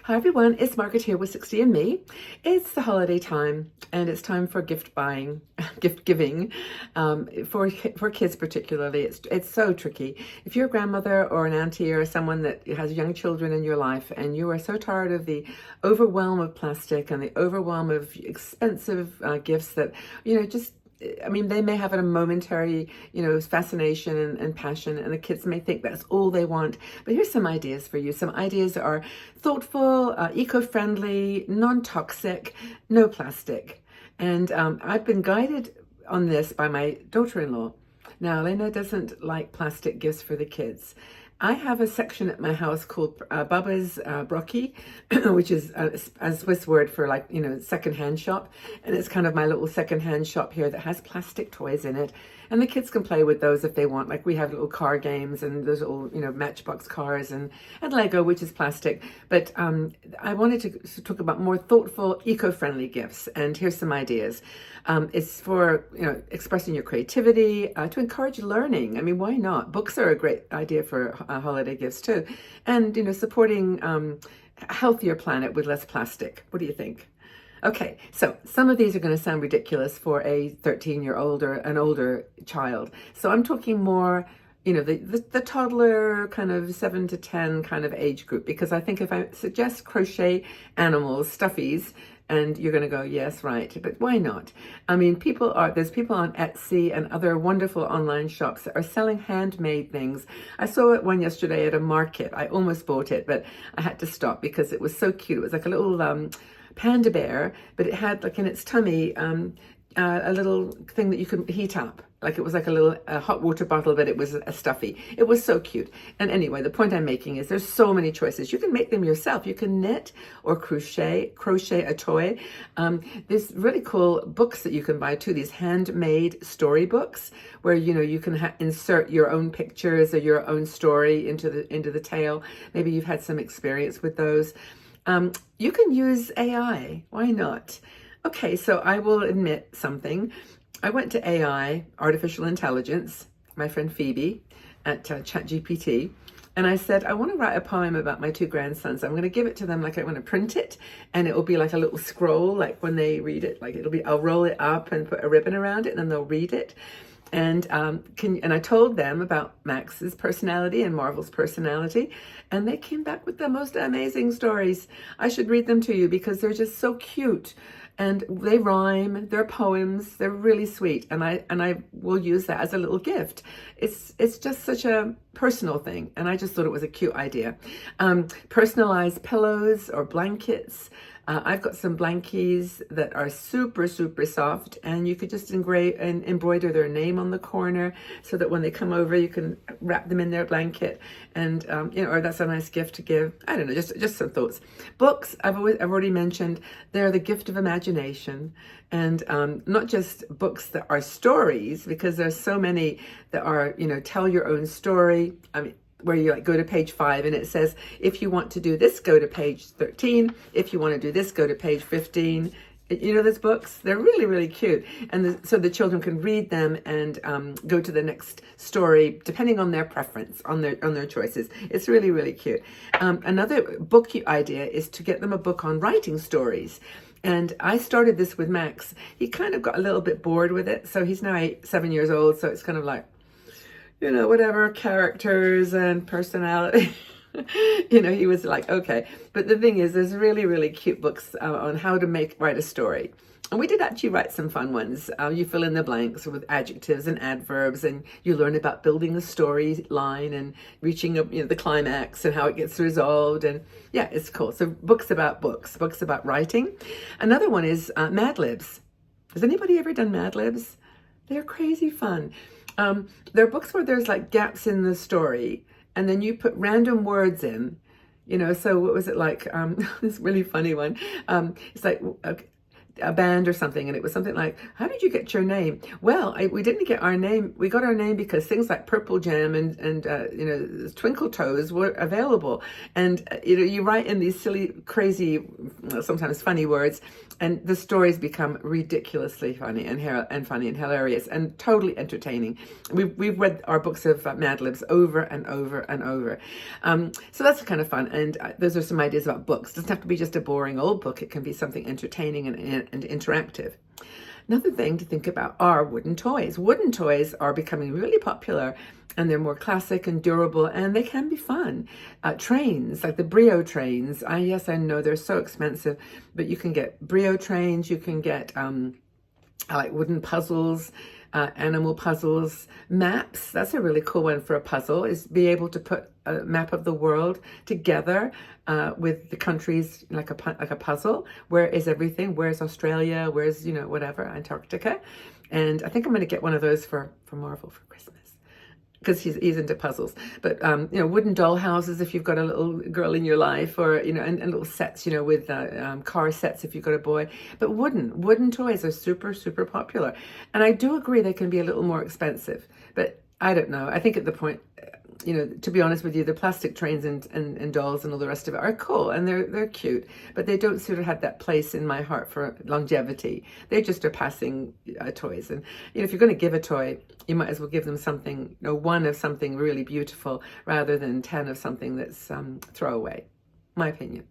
Hi everyone, it's Margaret here with 60 and Me. It's the holiday time and it's time for gift buying, gift giving. For kids particularly, it's so tricky. If you're a grandmother or an auntie or someone that has young children in your life and you are so tired of the overwhelm of plastic and the overwhelm of expensive gifts that, just they may have a momentary, fascination and passion, and the kids may think that's all they want. But here's some ideas for you. Some ideas that are thoughtful, eco-friendly, non-toxic, no plastic. And I've been guided on this by my daughter-in-law. Now, Elena doesn't like plastic gifts for the kids. I have a section at my house called Baba's Brockie, which is a Swiss word for secondhand shop. And it's kind of my little secondhand shop here that has plastic toys in it. And the kids can play with those if they want. Like we have little car games and those little, Matchbox cars and Lego, which is plastic. But I wanted to talk about more thoughtful, eco-friendly gifts. And here's some ideas. It's for, expressing your creativity, to encourage learning. I mean, why not? Books are a great idea for holiday gifts too. And, supporting a healthier planet with less plastic. What do you think? Okay, so some of these are going to sound ridiculous for a 13-year-old or an older child. So I'm talking more, the toddler kind of 7 to 10 kind of age group, because I think if I suggest crochet animals, stuffies, and you're going to go, yes, right, but why not? I mean, there's people on Etsy and other wonderful online shops that are selling handmade things. I saw one yesterday at a market. I almost bought it, but I had to stop because it was so cute. It was like a little panda bear, but it had like in its tummy a little thing that you could heat up. Like it was like a little hot water bottle, but it was a stuffy. It was so cute. And anyway, the point I'm making is there's so many choices. You can make them yourself. You can knit or crochet a toy. There's really cool books that you can buy too, these handmade storybooks where, you can insert your own pictures or your own story into the tale. Maybe you've had some experience with those. You can use AI. Why not? Okay, so I will admit something. I went to AI, artificial intelligence, my friend Phoebe at ChatGPT, and I said, I want to write a poem about my two grandsons. I'm going to give it to them like I want to print it, and it will be like a little scroll, like when they read it, I'll roll it up and put a ribbon around it, and then they'll read it. And I told them about Max's personality and Marvel's personality, and they came back with the most amazing stories. I should read them to you because they're just so cute, and they rhyme. They're poems. They're really sweet, and I will use that as a little gift. It's just such a personal thing, and I just thought it was a cute idea. Personalized pillows or blankets. I've got some blankies that are super, super soft, and you could just engrave and embroider their name on the corner so that when they come over, you can wrap them in their blanket, and or that's a nice gift to give. I don't know, just some thoughts. Books, I've already mentioned, they're the gift of imagination, and not just books that are stories, because there's so many that are, tell your own story. I mean, where you go to page 5 and it says, if you want to do this, go to page 13. If you want to do this, go to page 15. Those books, they're really, really cute. And so the children can read them and go to the next story, depending on their preference, on their choices. It's really, really cute. Another book idea is to get them a book on writing stories. And I started this with Max. He kind of got a little bit bored with it. So he's now 7 years old. So it's kind of like, whatever, characters and personality. He was like, okay. But the thing is, there's really, really cute books on how to write a story. And we did actually write some fun ones. You fill in the blanks with adjectives and adverbs, and you learn about building a storyline and reaching the climax and how it gets resolved. And yeah, it's cool. So books about writing. Another one is Mad Libs. Has anybody ever done Mad Libs? They're crazy fun. There are books where there's like gaps in the story, and then you put random words in, so what was it like? This really funny one. It's like, okay, a band or something, and it was something like, how did you get your name? Well, we didn't get our name. We got our name because things like Purple Jam and Twinkle Toes were available. And you write in these silly, crazy, sometimes funny words, and the stories become ridiculously funny and funny and hilarious and totally entertaining. We've read our books of Mad Libs over and over and over. So that's kind of fun. And those are some ideas about books. It doesn't have to be just a boring old book. It can be something entertaining and interactive. Another thing to think about are wooden toys. Wooden toys are becoming really popular, and they're more classic and durable, and they can be fun. Trains, like the Brio trains. Yes, I know they're so expensive, but you can get Brio trains. You can get like wooden puzzles, animal puzzles, maps. That's a really cool one for a puzzle, is be able to put a map of the world together with the countries like a puzzle. Where is everything? Where's Australia? Where's, whatever, Antarctica? And I think I'm going to get one of those for Marvel for Christmas, because he's into puzzles. But wooden doll houses if you've got a little girl in your life, or and little sets, with car sets if you've got a boy. But wooden toys are super, super popular, and I do agree they can be a little more expensive. But I don't know. I think at the point, to be honest with you, the plastic trains and dolls and all the rest of it are cool, and they're cute, but they don't sort of have that place in my heart for longevity. They just are passing toys. And if you're going to give a toy, you might as well give them something, one of something really beautiful rather than 10 of something that's throwaway. My opinion.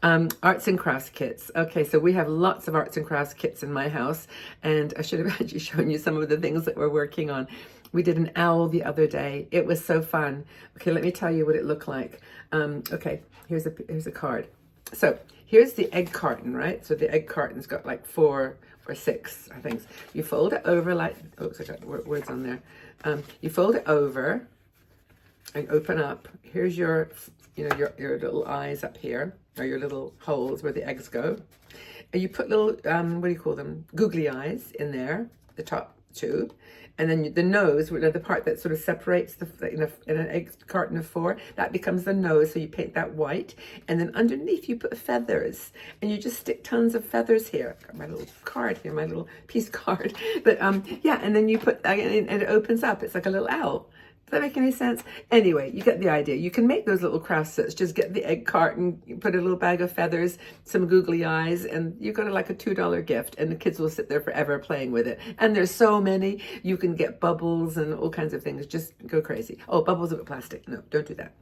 Arts and crafts kits. Okay, so we have lots of arts and crafts kits in my house, and I should have actually shown you some of the things that we're working on. We did an owl the other day. It was so fun. Okay, let me tell you what it looked like. Okay, here's a card. So here's the egg carton, right? So the egg carton's got like 4 or 6, I think. You fold it over like, oops, I got words on there. You fold it over and open up. Here's your little eyes up here, or your little holes where the eggs go. And you put little, what do you call them? Googly eyes in there, the top tube. And then the nose, the part that sort of separates in an egg carton of 4, that becomes the nose. So you paint that white, and then underneath you put feathers, and you just stick tons of feathers here. I've got my little card here, my little piece card. But yeah, and then you put, and it opens up. It's like a little owl. Does that make any sense? Anyway, you get the idea. You can make those little craft sets. Just get the egg carton, you put a little bag of feathers, some googly eyes, and you got like a $2 gift, and the kids will sit there forever playing with it. And there's so many. You can get bubbles and all kinds of things. Just go crazy. Oh, bubbles are plastic. No, don't do that.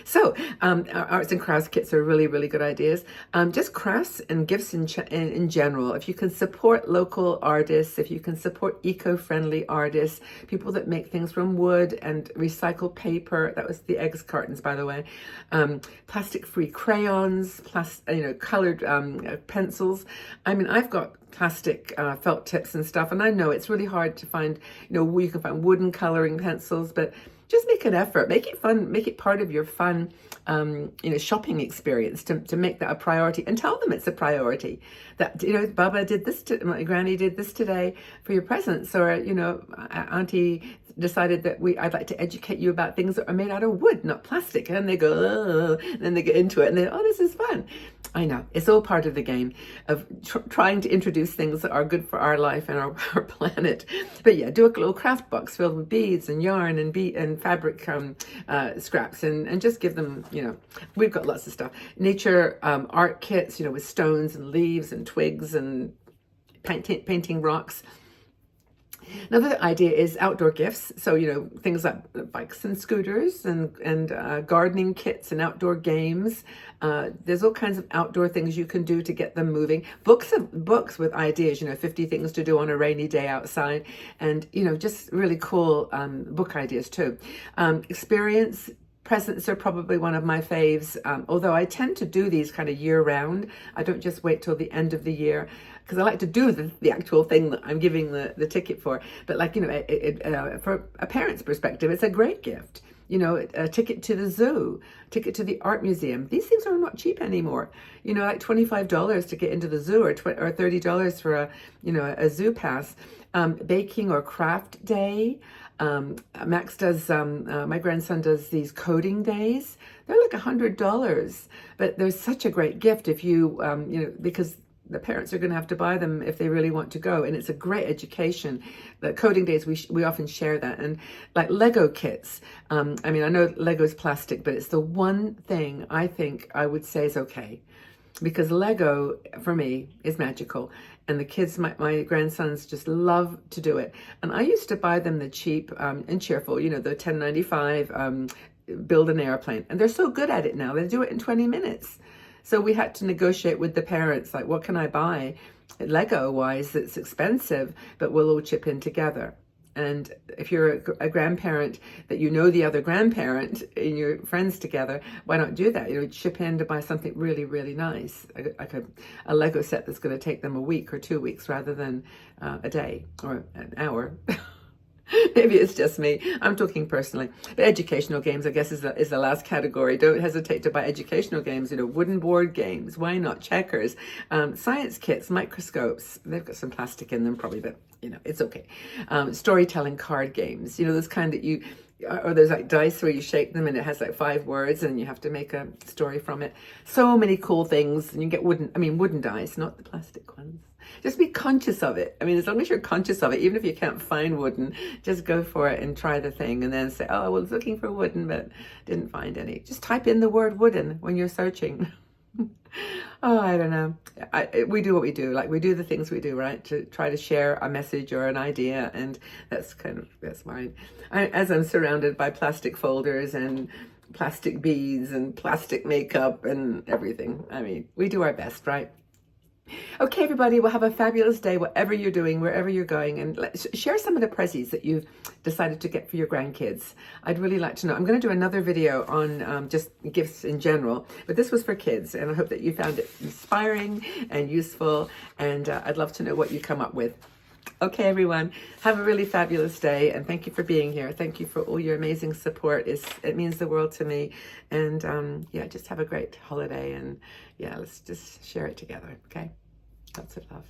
So our arts and crafts kits are really, really good ideas. Just crafts and gifts in general. If you can support local artists, if you can support eco-friendly artists, people that make things from wood and recycled paper. That was the eggs cartons, by the way. Plastic-free crayons, colored pencils. I mean, I've got plastic felt tips and stuff, and I know it's really hard to find, you can find wooden coloring pencils, but just make an effort, make it fun, make it part of your fun, shopping experience to make that a priority, and tell them it's a priority. That, Baba did this, my granny did this today for your presents, or, Auntie decided that I'd like to educate you about things that are made out of wood, not plastic. And they go, oh, and then they get into it and oh, this is fun. I know, it's all part of the game of trying to introduce things that are good for our life and our planet. But yeah, do a little craft box filled with beads and yarn and fabric scraps, and just give them, we've got lots of stuff. Nature art kits, with stones and leaves and twigs and painting rocks. Another idea is outdoor gifts. So, things like bikes and scooters and gardening kits and outdoor games. There's all kinds of outdoor things you can do to get them moving. Books with ideas, 50 things to do on a rainy day outside. And, just really cool book ideas too. Experience presents are probably one of my faves, although I tend to do these kind of year round. I don't just wait till the end of the year, because I like to do the actual thing that I'm giving the ticket for. But for a parent's perspective, it's a great gift. A ticket to the zoo, ticket to the art museum. These things are not cheap anymore. Like $25 to get into the zoo, or $30 for a zoo pass. Baking or craft day. Max does, my grandson does these coding days. They're like $100, but they're such a great gift if you, because the parents are going to have to buy them if they really want to go. And it's a great education. The coding days, we often share that. And like Lego kits, I mean, I know Lego is plastic, but it's the one thing I think I would say is okay. Because Lego, for me, is magical. And the kids, my grandsons, just love to do it. And I used to buy them the cheap and cheerful, you know, the 10.95 build an airplane. And they're so good at it now. They do it in 20 minutes. So we had to negotiate with the parents, like, what can I buy? Lego-wise, it's expensive, but we'll all chip in together. And if you're a grandparent that you know the other grandparent and your friends together, why not do that? You know, chip in to buy something really, really nice, like a Lego set that's going to take them a week or 2 weeks rather than a day or an hour. Maybe it's just me. I'm talking personally. But educational games, I guess, is the last category. Don't hesitate to buy educational games. You know, wooden board games. Why not? Checkers, science kits, microscopes. They've got some plastic in them, probably, but you know, it's okay. Storytelling card games. You know, those kind that you, or there's like dice where you shake them and it has like 5 words and you have to make a story from it. So many cool things. And you get wooden dice, not the plastic ones. Just be conscious of it. I mean, as long as you're conscious of it, even if you can't find wooden, just go for it and try the thing and then say, oh, I was looking for wooden, but didn't find any. Just type in the word wooden when you're searching. Oh, I don't know. We do what we do. Like, we do the things we do, right? To try to share a message or an idea. And that's mine. As I'm surrounded by plastic folders and plastic beads and plastic makeup and everything. I mean, we do our best, right? Okay, everybody, well, have a fabulous day, whatever you're doing, wherever you're going, and share some of the prezzies that you've decided to get for your grandkids. I'd really like to know. I'm going to do another video on just gifts in general, but this was for kids, and I hope that you found it inspiring and useful, and I'd love to know what you come up with. Okay, everyone, have a really fabulous day, and thank you for being here. Thank you for all your amazing support. It means the world to me, and yeah, just have a great holiday, and yeah, let's just share it together, okay? Lots of love.